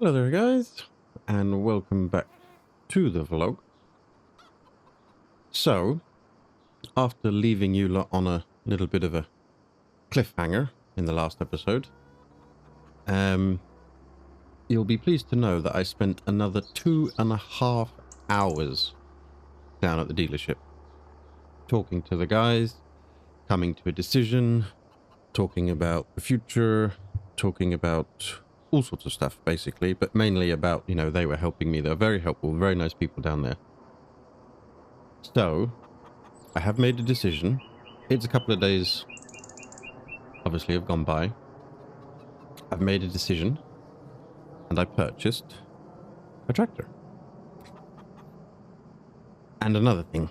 Hello there guys, and welcome back to the vlog. So, after leaving you lot on a little bit of a cliffhanger in the last episode, you'll be pleased to know that I spent another 2.5 hours down at the dealership, talking to the guys, coming to a decision, talking about the future, talking about all sorts of stuff, basically, but mainly about, you know, they were helping me. They're very helpful, very nice people down there. So, I have made a decision. It's a couple of days, obviously, have gone by. I've made a decision, and I purchased a tractor. And another thing.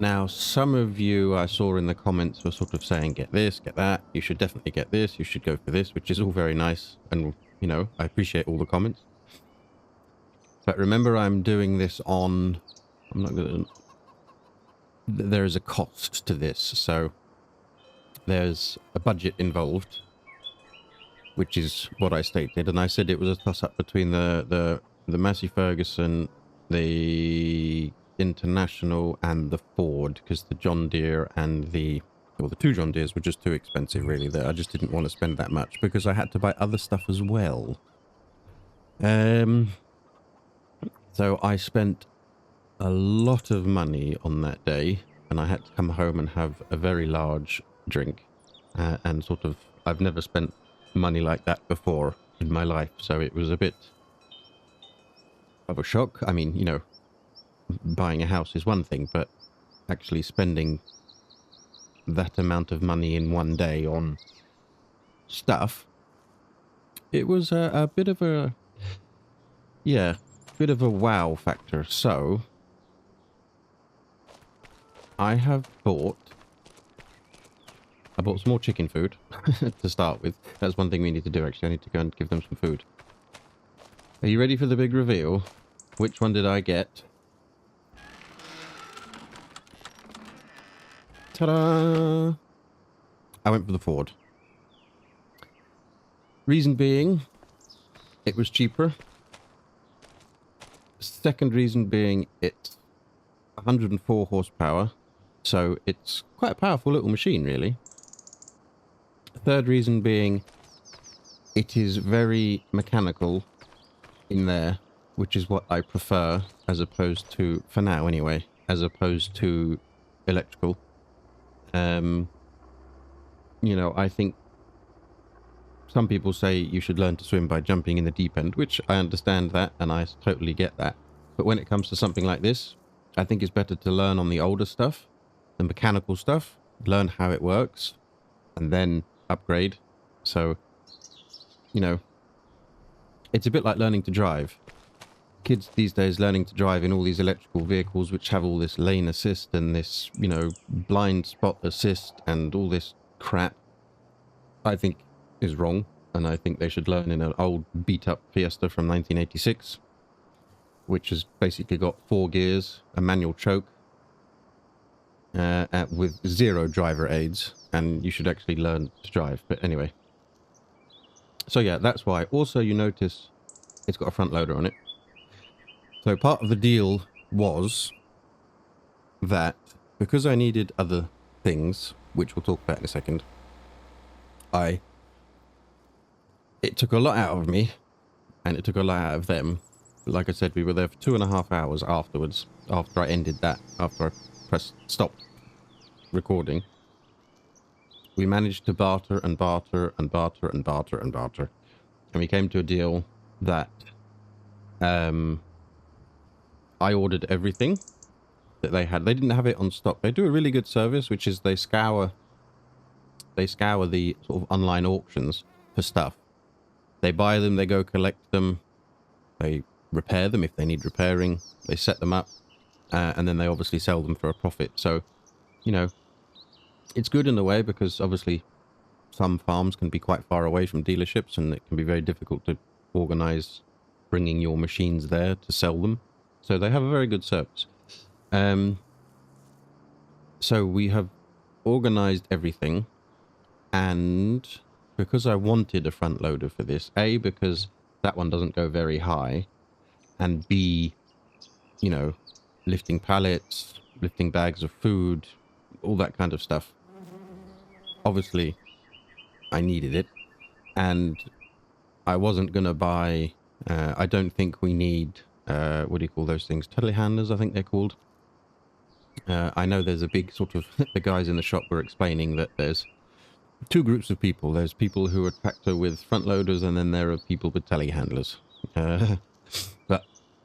Now, some of you I saw in the comments were sort of saying, get this, get that, you should definitely get this, you should go for this, which is all very nice. And, you know, I appreciate all the comments. But remember, I'm doing this on... I'm not going to... There is a cost to this, so there's a budget involved, which is what I stated. And I said it was a toss-up between the Massey Ferguson, the International, and the Ford, because the John Deere and the two John Deeres were just too expensive, really. I just didn't want to spend that much because I had to buy other stuff as well. So I spent a lot of money on that day, and I had to come home and have a very large drink, and sort of, I've never spent money like that before in my life, so it was a bit of a shock. I mean, you know, buying a house is one thing, but actually spending that amount of money in one day on stuff, it was a bit of a, yeah, bit of a wow factor. So I bought some more chicken food to start with. That's one thing we need to do, actually. I need to go and give them some food. Are you ready for the big reveal? Which one did I get? Ta-da! I went for the Ford. Reason being, it was cheaper. Second reason being, it's 104 horsepower. So it's quite a powerful little machine, really. Third reason being, it is very mechanical in there, which is what I prefer, as opposed to, for now anyway, as opposed to electrical. You know, I think some people say you should learn to swim by jumping in the deep end, which I understand that, and I totally get that. But when it comes to something like this, I think it's better to learn on the older stuff, the mechanical stuff, learn how it works, and then upgrade. So, you know, it's a bit like learning to drive. Kids these days learning to drive in all these electrical vehicles which have all this lane assist and this, you know, blind spot assist and all this crap, I think is wrong. And I think they should learn in an old beat-up Fiesta from 1986, which has basically got 4 gears, a manual choke, with 0 driver aids, and you should actually learn to drive. But anyway, so yeah, that's why. Also, you notice it's got a front loader on it. So part of the deal was that because I needed other things, which we'll talk about in a second, it took a lot out of me, and it took a lot out of them. Like I said, we were there for 2.5 hours afterwards, after I ended that, after I pressed stop recording. We managed to barter and barter and barter and barter and barter. And we came to a deal that I ordered everything that they had. They didn't have it on stock. They do a really good service, which is they scour the sort of online auctions for stuff. They buy them, they go collect them, they repair them if they need repairing, they set them up, and then they obviously sell them for a profit. So, you know, it's good in a way because obviously some farms can be quite far away from dealerships and it can be very difficult to organize bringing your machines there to sell them. So they have a very good service. So we have organized everything, and because I wanted a front loader for this, A, because that one doesn't go very high, and B, you know, lifting pallets, lifting bags of food, all that kind of stuff. Obviously, I needed it, and I wasn't going to buy... I don't think we need... what do you call those things? Telehandlers, I think they're called. I know there's a big sort of... the guys in the shop were explaining that there's two groups of people. There's people who are tractor with front loaders, and then there are people with telehandlers. But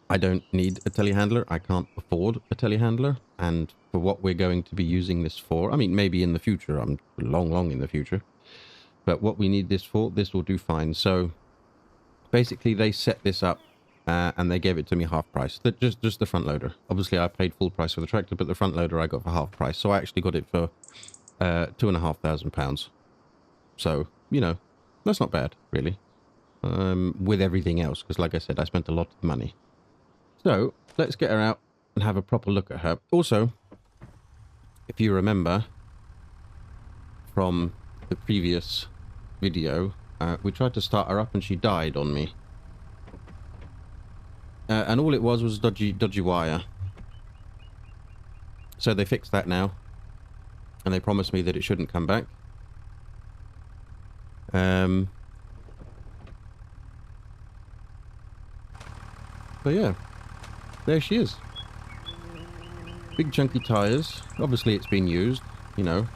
I don't need a telehandler. I can't afford a telehandler. And for what we're going to be using this for, I mean, maybe in the future, I'm long in the future. But what we need this for, this will do fine. So basically they set this up and they gave it to me half price. Just the front loader. Obviously I paid full price for the tractor, but the front loader I got for half price. So I actually got it for £2,500. So, you know, that's not bad, really. With everything else, because like I said, I spent a lot of money. So let's get her out and have a proper look at her. Also, if you remember from the previous video, we tried to start her up and she died on me. And all it was dodgy wire. So they fixed that now. And they promised me that it shouldn't come back. So yeah, there she is. Big chunky tyres. Obviously it's been used, you know.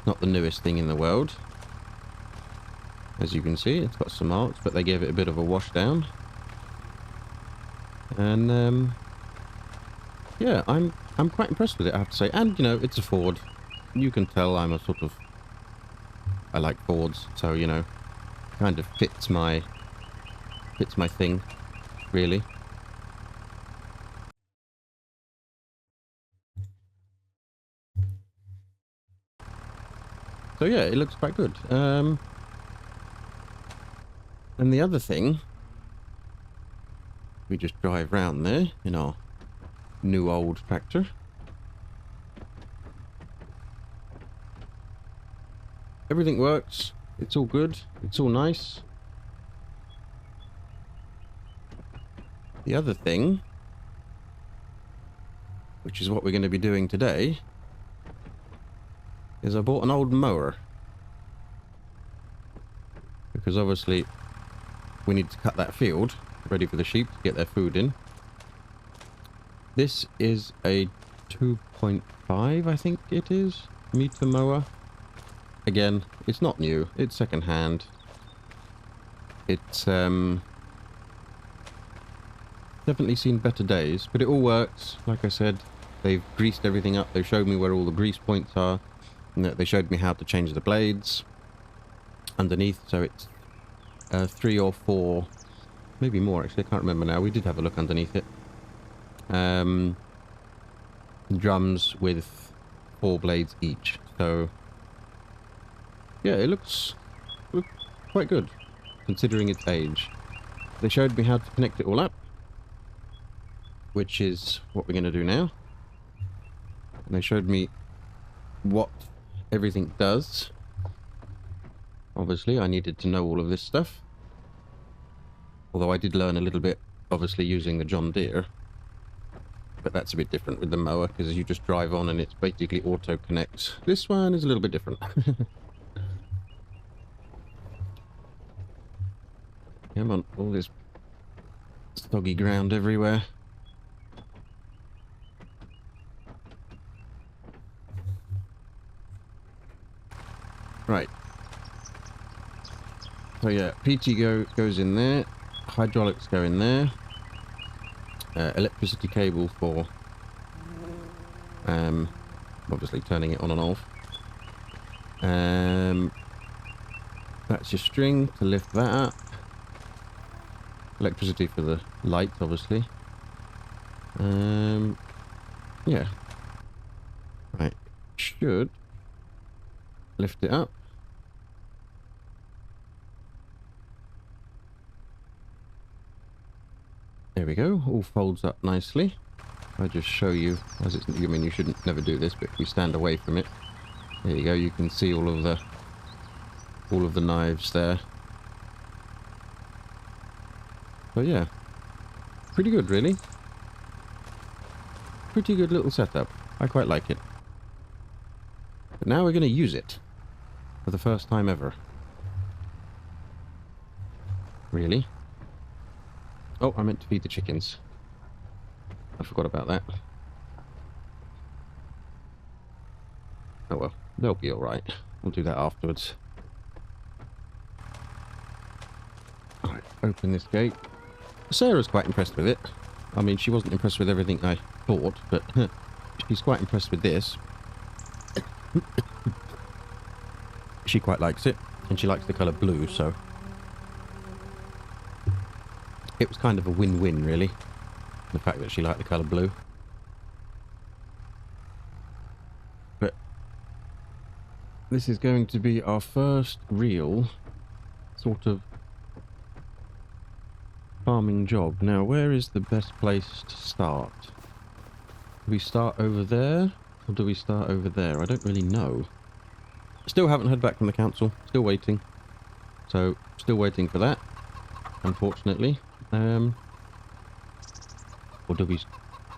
Not the newest thing in the world. As you can see, it's got some marks, but they gave it a bit of a wash down. And yeah, I'm quite impressed with it, I have to say. And you know, it's a Ford. You can tell I'm a sort of... I like Fords, so you know, kind of fits my thing, really. So yeah, it looks quite good. And the other thing, we just drive round there in our new old tractor. Everything works. It's all good. It's all nice. The other thing, which is what we're going to be doing today, is I bought an old mower. Because obviously we need to cut that field ready for the sheep to get their food in. This is a 2.5, I think it is, meter mower. Again, it's not new, it's second hand. It's definitely seen better days, but it all works. Like I said, they've greased everything up. They showed me where all the grease points are. And they showed me how to change the blades underneath. So it's 3 or 4, maybe more actually, I can't remember now. We did have a look underneath it. Drums with 4 blades each. So yeah, it looks quite good considering its age. They showed me how to connect it all up, which is what we're going to do now. And they showed me what everything does. Obviously I needed to know all of this stuff, although I did learn a little bit obviously using the John Deere, but that's a bit different with the mower because you just drive on and it's basically auto connects. This one is a little bit different. Come on, all this soggy ground everywhere. Right. So yeah, PT goes in there, hydraulics go in there, electricity cable for obviously turning it on and off. That's your string to lift that up. Electricity for the light, obviously. Yeah. Right. Should lift it up. There we go. All folds up nicely. I'll just show you, as it's, I mean, you shouldn't never do this, but if we stand away from it, there you go. You can see all of the knives there. So yeah, pretty good really. Pretty good little setup. I quite like it. But now we're going to use it. For the first time ever. Really? Oh, I meant to feed the chickens. I forgot about that. Oh well, they'll be alright. We'll do that afterwards. Alright, open this gate. Sarah's quite impressed with it. I mean, she wasn't impressed with everything I thought, but she's quite impressed with this. She quite likes it, and she likes the colour blue, so... It was kind of a win-win, really. The fact that she liked the colour blue. But... this is going to be our first real sort of farming job. Now, where is the best place to start? Do we start over there? Or do we start over there? I don't really know. Still haven't heard back from the council. Still waiting. So, still waiting for that. Unfortunately. Or do we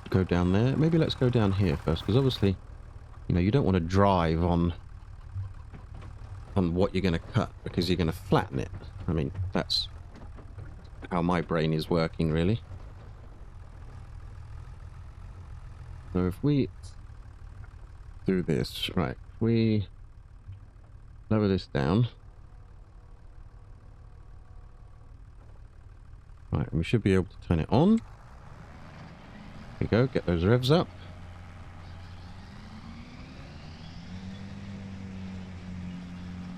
go down there? Maybe let's go down here first. Because obviously, you know, you don't want to drive on what you're going to cut. Because you're going to flatten it. I mean, that's how my brain is working, really. So if we do this, right, if we lower this down. Right, and we should be able to turn it on. There we go, get those revs up.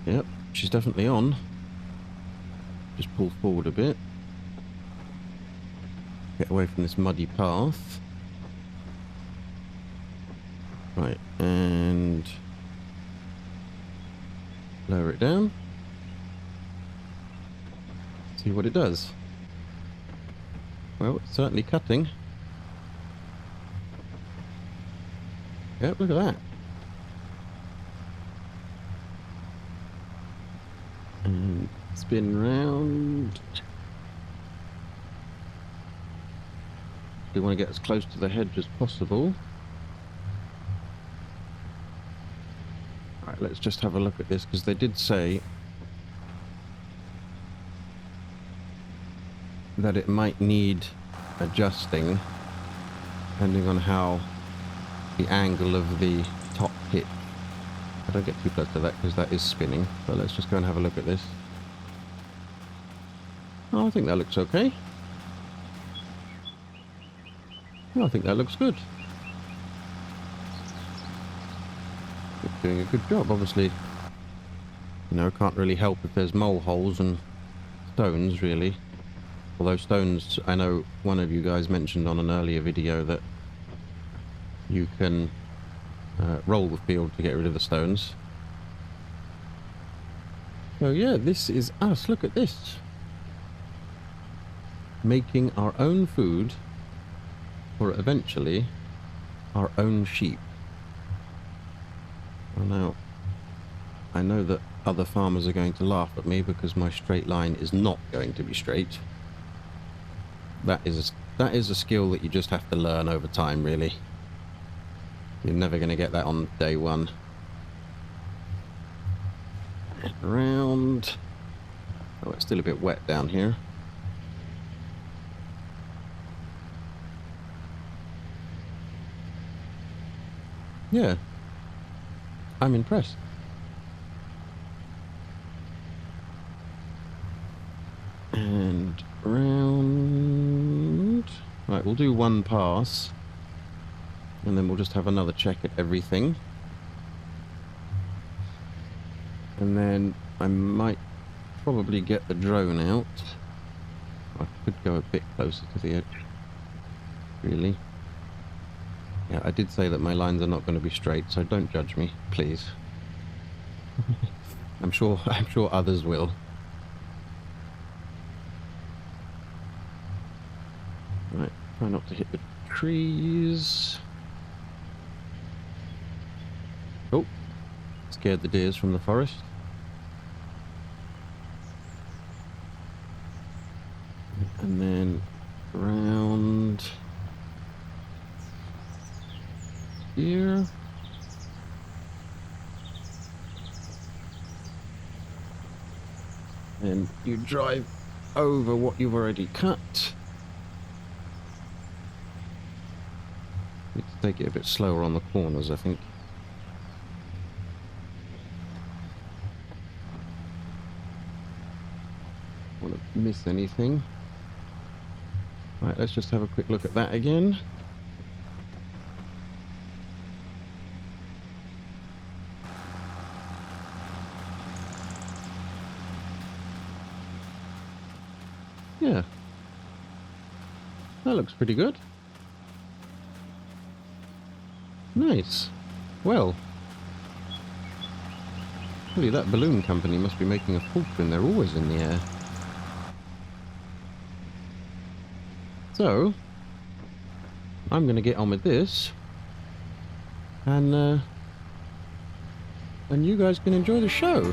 Yep, she's definitely on. Just pull forward a bit. Get away from this muddy path. Right, and lower it down. See what it does. Well, it's certainly cutting. Yep, look at that. And spin round. We want to get as close to the hedge as possible. Right, let's just have a look at this, because they did say that it might need adjusting depending on how the angle of the top hit. I don't get too close to that because that is spinning, but let's just go and have a look at this. Oh, I think that looks okay. Oh, I think that looks good. It's doing a good job, obviously. You know, can't really help if there's mole holes and stones, really. Although stones, I know one of you guys mentioned on an earlier video that you can roll the field to get rid of the stones. So yeah, this is us. Look at this. Making our own food for eventually our own sheep. Well, now, I know that other farmers are going to laugh at me because my straight line is not going to be straight. That is a skill that you just have to learn over time, really. You're never going to get that on day one. Around. Oh, it's still a bit wet down here. Yeah. I'm impressed. And round. Right, we'll do one pass. And then we'll just have another check at everything. And then I might probably get the drone out. I could go a bit closer to the edge. Really. Yeah, I did say that my lines are not going to be straight, so don't judge me, please. I'm sure others will. Right, try not to hit the trees. Oh, scared the deers from the forest. And then round here. And you drive over what you've already cut. Need to take it a bit slower on the corners, I think. Want to miss anything. Right, let's just have a quick look at that again. Yeah. That looks pretty good. Nice. Well. Really, that balloon company must be making a fortune. They're always in the air. So, I'm going to get on with this. And you guys can enjoy the show.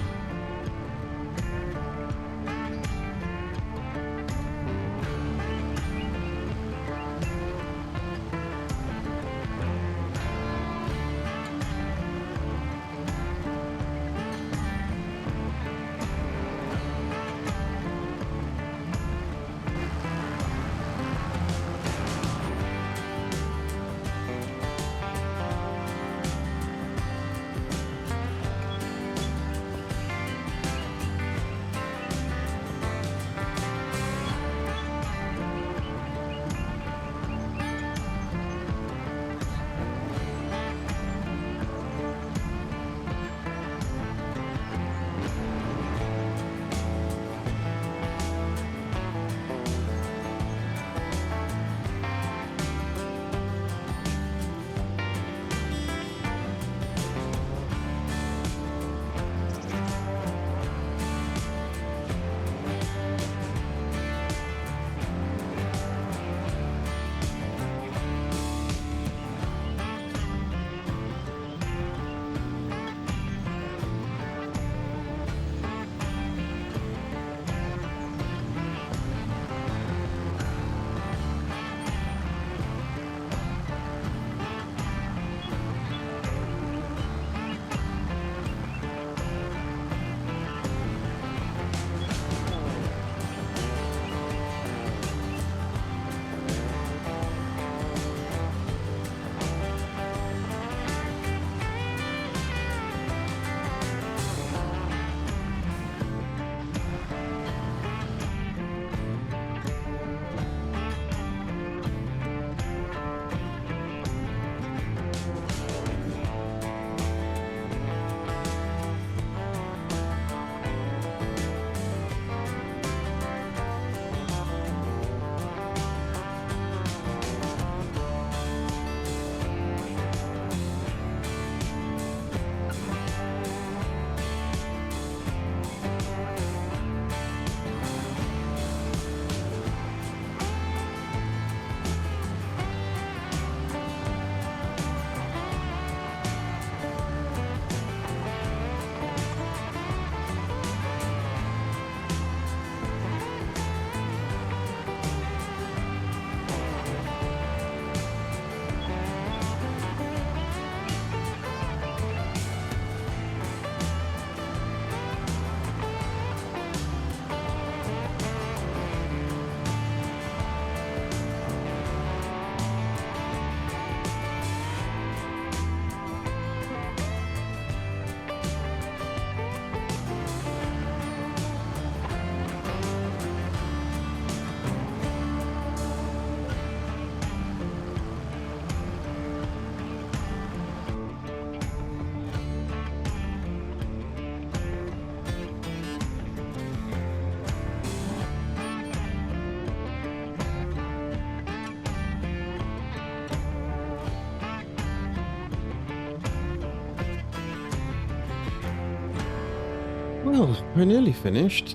Well, we're nearly finished.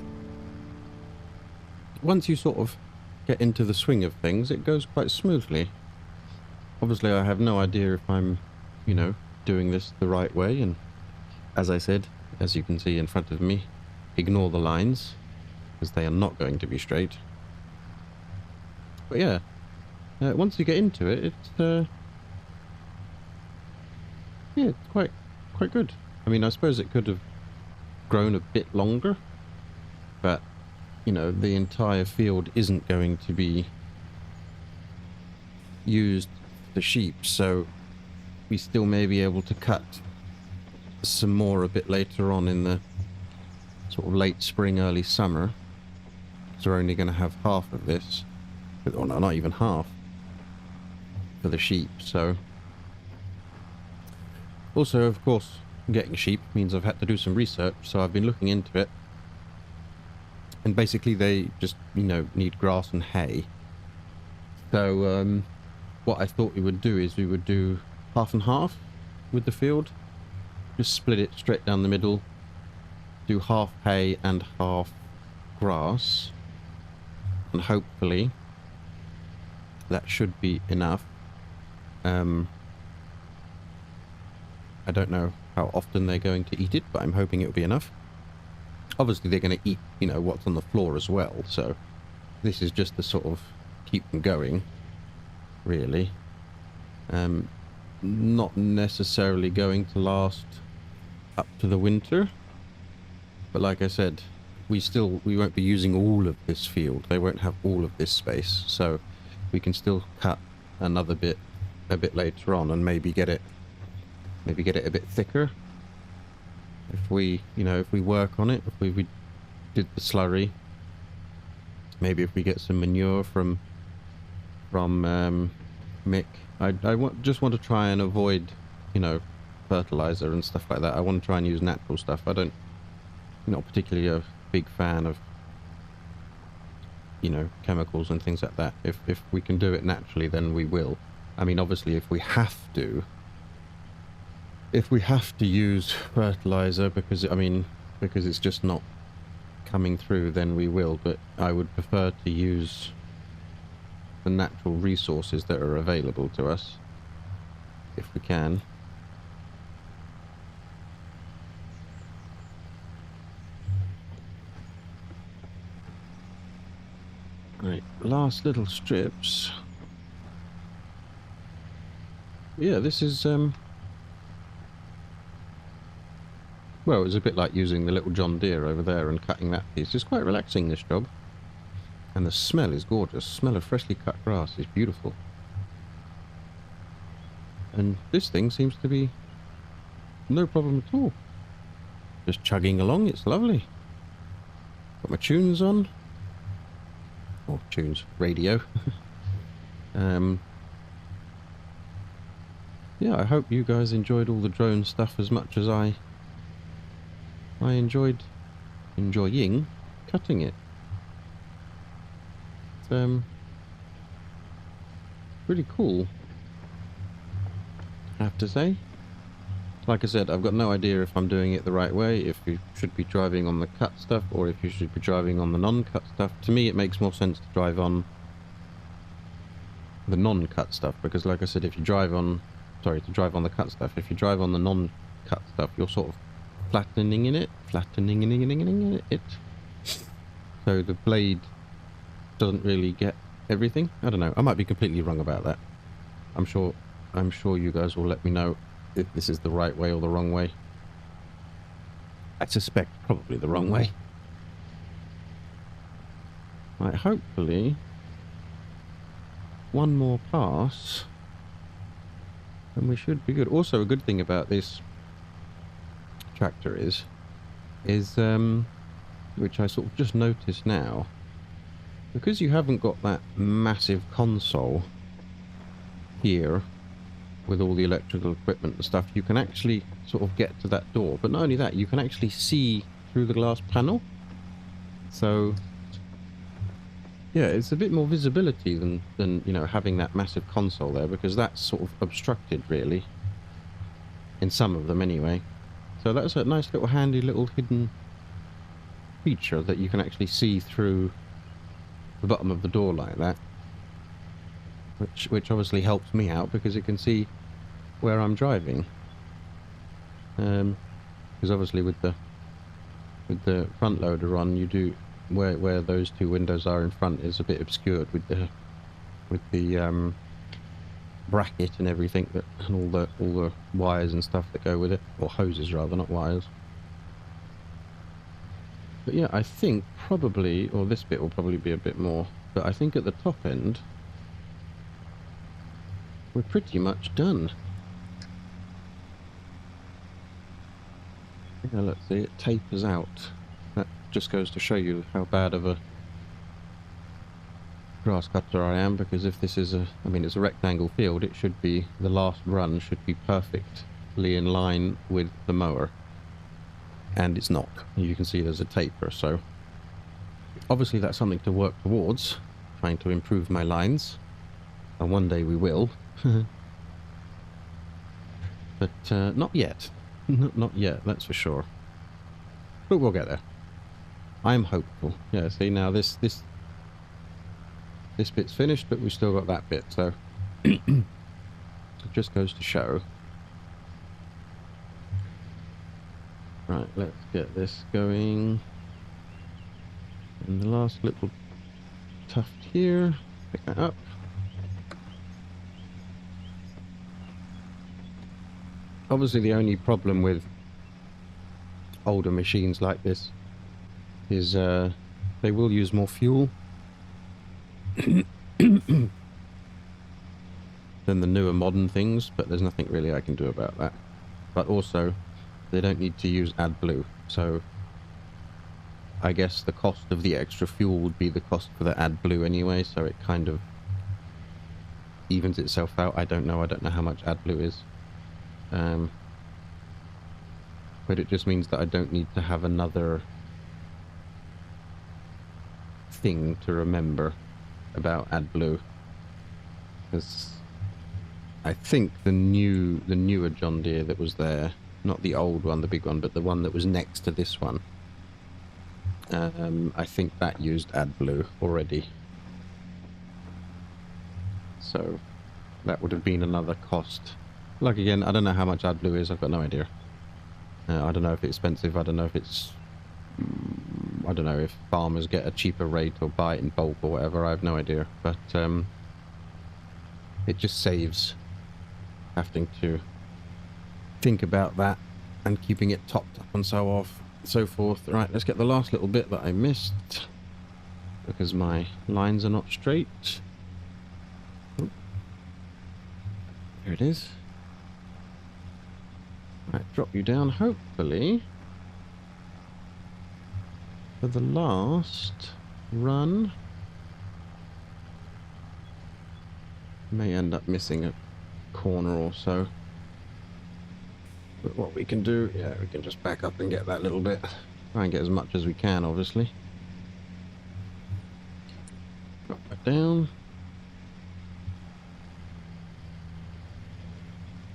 Once you sort of get into the swing of things, it goes quite smoothly. Obviously, I have no idea if I'm, doing this the right way. And as I said, as you can see in front of me, ignore the lines, because they are not going to be straight. But yeah, once you get into it, it's yeah, it's quite good. I mean, I suppose it could have grown a bit longer, but you know, the entire field isn't going to be used for sheep, so we still may be able to cut some more a bit later on in the sort of late spring, early summer. So we're only going to have half of this, or no, not even half for the sheep. So also, of course, getting sheep means I've had to do some research, so I've been looking into it. And basically they just, you know, need grass and hay. So what I thought we would do is we would do half and half with the field. Just split it straight down the middle. Do half hay and half grass. And hopefully that should be enough. I don't know how often they're going to eat it, but I'm hoping it'll be enough. Obviously they're going to eat, you know, what's on the floor as well, so this is just to sort of keep them going, really. Not necessarily going to last up to the winter, but like I said, we won't be using all of this field. They won't have all of this space, so we can still cut another bit a bit later on and maybe get it a bit thicker. If we, you know, if we work on it, if we did the slurry, maybe if we get some manure from Mick. Just want to try and avoid, you know, fertilizer and stuff like that. I want to try and use natural stuff. I'm not particularly a big fan of, you know, chemicals and things like that. If we can do it naturally, then we will. I mean, obviously, if we have to use fertilizer because it's just not coming through, then we will. But I would prefer to use the natural resources that are available to us if we can. Right, last little strips. Yeah, this is well, it's a bit like using the little John Deere over there and cutting that piece. It's quite relaxing, this job. And the smell is gorgeous. The smell of freshly cut grass is beautiful. And this thing seems to be no problem at all. Just chugging along, it's lovely. Got my tunes on. Oh, tunes. Radio. Yeah, I hope you guys enjoyed all the drone stuff as much as I enjoying cutting it. It's pretty cool, I have to say. Like I said, I've got no idea if I'm doing it the right way, if you should be driving on the cut stuff or if you should be driving on the non-cut stuff. To me, it makes more sense to drive on the non-cut stuff, because like I said, if you drive on the cut stuff, if you drive on the non-cut stuff, you're sort of flattening it. So the blade doesn't really get everything. I don't know. I might be completely wrong about that. I'm sure you guys will let me know if this is the right way or the wrong way. I suspect probably the wrong way. Right, hopefully one more pass and we should be good. Also, a good thing about this tractor is which I sort of just noticed now, because you haven't got that massive console here with all the electrical equipment and stuff, you can actually sort of get to that door. But not only that, you can actually see through the glass panel. So yeah, it's a bit more visibility than you know, having that massive console there, because that's sort of obstructed really in some of them anyway. So that's a nice little handy little hidden feature that you can actually see through the bottom of the door like that, which obviously helps me out because it can see where I'm driving. Because obviously with the front loader on, you do where those two windows are in front is a bit obscured with the with the bracket and everything, and all the wires and stuff that go with it, or hoses rather, not wires. But yeah, I think probably, or this bit will probably be a bit more, but I think at the top end we're pretty much done. Yeah, let's see, it tapers out. That just goes to show you how bad of a grass cutter I am, because if this is I mean, it's a rectangle field, it should be, the last run should be perfectly in line with the mower. And it's not. You can see there's a taper, so obviously that's something to work towards, trying to improve my lines, and one day we will. But not yet. Not yet, that's for sure. But we'll get there. I'm hopeful. Yeah, see, now this bit's finished, but we've still got that bit, so it just goes to show. Right, let's get this going. And the last little tuft here, pick that up. Obviously the only problem with older machines like this is they will use more fuel than the newer modern things, but there's nothing really I can do about that. But also, they don't need to use AdBlue, so I guess the cost of the extra fuel would be the cost for the AdBlue anyway, so it kind of evens itself out. I don't know how much AdBlue is. But it just means that I don't need to have another thing to remember about AdBlue, because I think the newer John Deere that was there, not the old one, the big one, but the one that was next to this one, I think that used AdBlue already, so that would have been another cost. Like, again, I don't know how much AdBlue is, I've got no idea. I don't know if it's expensive, I don't know if it's I don't know if farmers get a cheaper rate or buy it in bulk or whatever, I have no idea, but it just saves having to think about that and keeping it topped up and so forth. Right, let's get the last little bit that I missed because my lines are not straight. Oh. There it is. Right, drop you down, hopefully, for the last run. May end up missing a corner or so. But what we can do, yeah, we can just back up and get that little bit. Try and get as much as we can, obviously. Drop that down.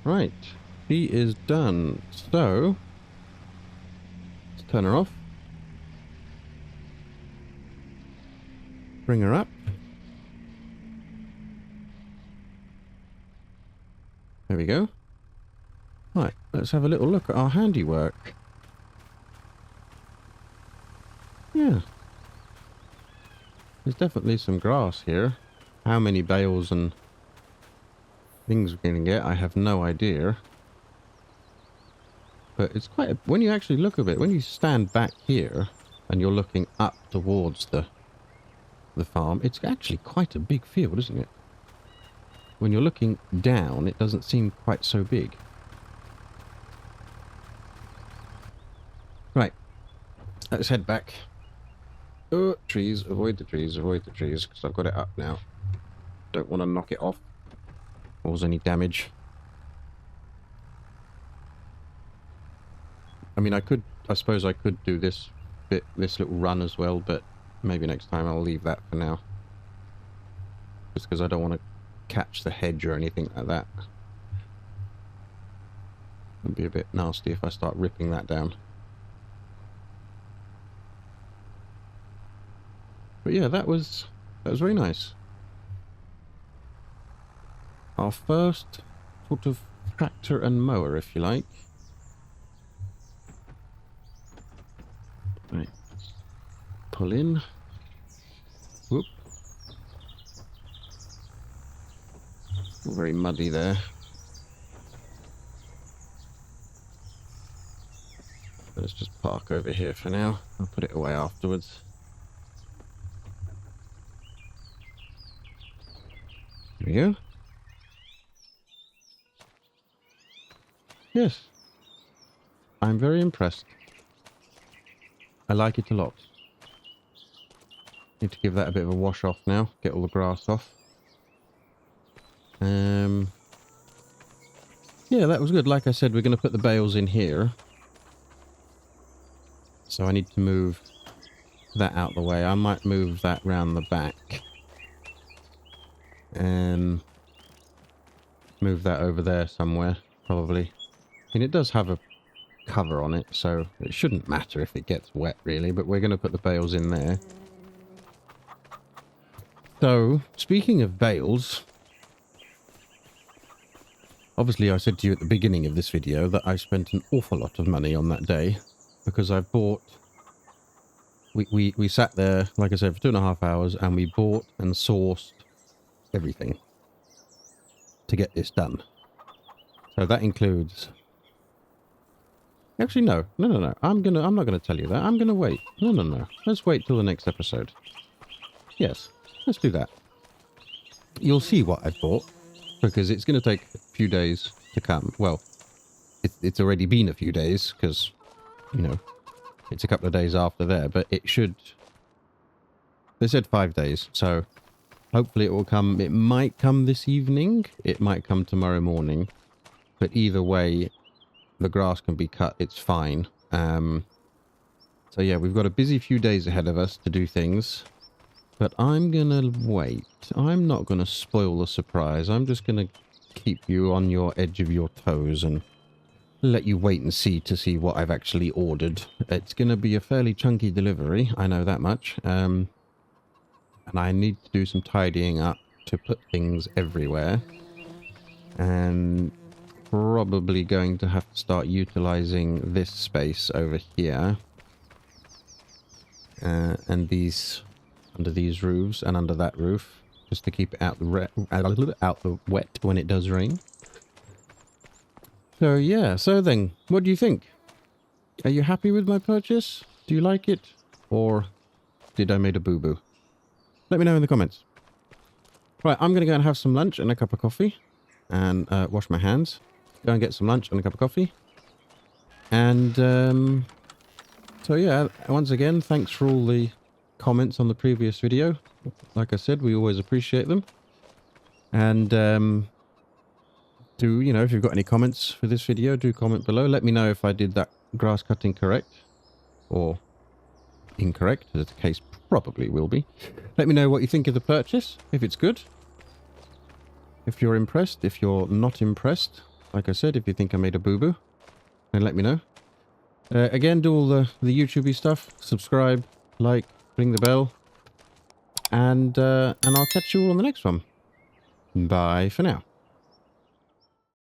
Right. She is done. So, let's turn her off. Bring her up. There we go. Right, let's have a little look at our handiwork. Yeah. There's definitely some grass here. How many bales and things we're going to get, I have no idea. But it's quite a, when you actually look at it, when you stand back here and you're looking up towards the farm, it's actually quite a big field, isn't it? When you're looking down, it doesn't seem quite so big. Right, let's head back. Oh, trees, avoid the trees, because I've got it up now. Don't want to knock it off, cause any damage. I mean, I suppose I could do this bit, this little run as well, but maybe next time I'll leave that for now. Just because I don't want to catch the hedge or anything like that. It'd be a bit nasty if I start ripping that down. But yeah, that was very nice. Our first sort of tractor and mower, if you like. Right. Pull in. Whoop. All very muddy there. Let's just park over here for now. I'll put it away afterwards. There we go. Yes. I'm very impressed. I like it a lot. Need to give that a bit of a wash off now. Get all the grass off. Yeah, that was good. Like I said, we're going to put the bales in here. So I need to move that out the way. I might move that round the back. And move that over there somewhere, probably. And it does have a cover on it, so it shouldn't matter if it gets wet, really. But we're going to put the bales in there. So, speaking of bales... Obviously, I said to you at the beginning of this video that I spent an awful lot of money on that day. Because I bought... We sat there, like I said, for 2.5 hours, and we bought and sourced everything to get this done. So that includes... Actually, no. No. I'm not gonna tell you that. I'm gonna wait. No. Let's wait till the next episode. Yes, let's do that. You'll see what I bought, because it's gonna take a few days to come. Well, it's already been a few days, because, you know, it's a couple of days after there, but it should... They said 5 days, so hopefully it will come. It might come this evening. It might come tomorrow morning. But either way, the grass can be cut. It's fine. So yeah, we've got a busy few days ahead of us to do things. But I'm going to wait. I'm not going to spoil the surprise. I'm just going to keep you on your edge of your toes and let you wait and see to see what I've actually ordered. It's going to be a fairly chunky delivery. I know that much. And I need to do some tidying up to put things everywhere. And probably going to have to start utilizing this space over here. And these... under these roofs and under that roof, just to keep it out the wet when it does rain. So yeah, so then, what do you think? Are you happy with my purchase? Do you like it? Or did I made a boo-boo? Let me know in the comments. Right, I'm going to go and have some lunch and a cup of coffee. And wash my hands. Go and get some lunch and a cup of coffee. And so yeah, once again, thanks for all the comments on the previous video. Like I said, we always appreciate them. And do, you know, if you've got any comments for this video, do comment below. Let me know if I did that grass cutting correct or incorrect, as the case probably will be. Let me know what you think of the purchase, if it's good, if you're impressed, if you're not impressed. Like I said, if you think I made a boo-boo, then let me know. Again, do all the YouTubey stuff. Subscribe, like, ring the bell, and I'll catch you all on the next one. Bye for now.